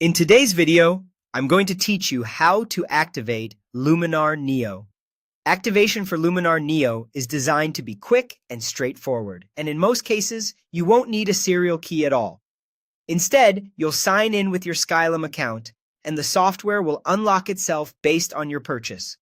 In today's video, I'm going to teach you how to activate Luminar Neo. Activation for Luminar Neo is designed to be quick and straightforward, and in most cases, you won't need a serial key at all. Instead, you'll sign in with your Skylum account, and the software will unlock itself based on your purchase.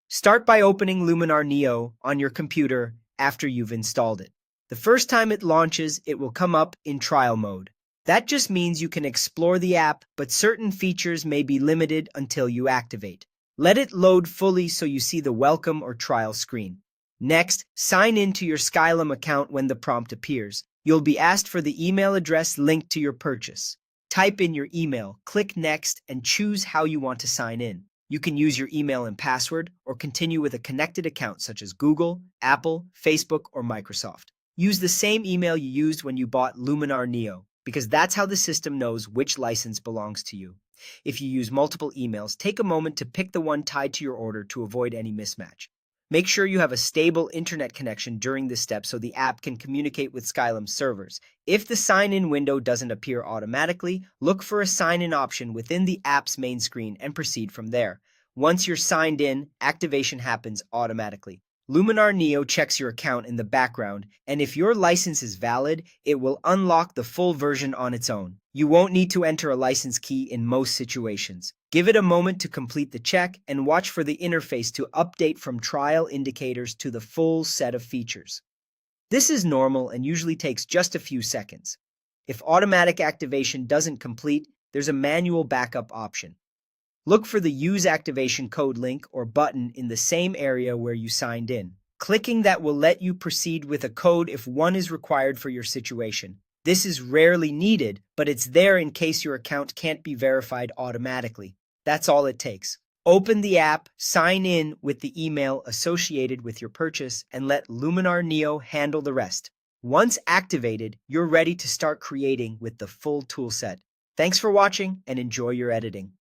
Start by opening Luminar Neo on your computer after you've installed it. The first time it launches, it will come up in trial mode. That just means you can explore the app, but certain features may be limited until you activate. Let it load fully so you see the welcome or trial screen. Next, sign in to your Skylum account when the prompt appears. You'll be asked for the email address linked to your purchase. Type in your email, click Next, and choose how you want to sign in. You can use your email and password, or continue with a connected account such as Google, Apple, Facebook, or Microsoft. Use the same email you used when you bought Luminar Neo, because that's how the system knows which license belongs to you. If you use multiple emails, take a moment to pick the one tied to your order to avoid any mismatch. Make sure you have a stable internet connection during this step so the app can communicate with Skylum's servers. If the sign-in window doesn't appear automatically, look for a sign-in option within the app's main screen and proceed from there. Once you're signed in, activation happens automatically. Luminar Neo checks your account in the background, and if your license is valid, it will unlock the full version on its own. You won't need to enter a license key in most situations. Give it a moment to complete the check and watch for the interface to update from trial indicators to the full set of features. This is normal and usually takes just a few seconds. If automatic activation doesn't complete, there's a manual backup option. Look for the Use Activation Code link or button in the same area where you signed in. Clicking that will let you proceed with a code if one is required for your situation. This is rarely needed, but it's there in case your account can't be verified automatically. That's all it takes. Open the app, sign in with the email associated with your purchase, and let Luminar Neo handle the rest. Once activated, you're ready to start creating with the full toolset. Thanks for watching and enjoy your editing.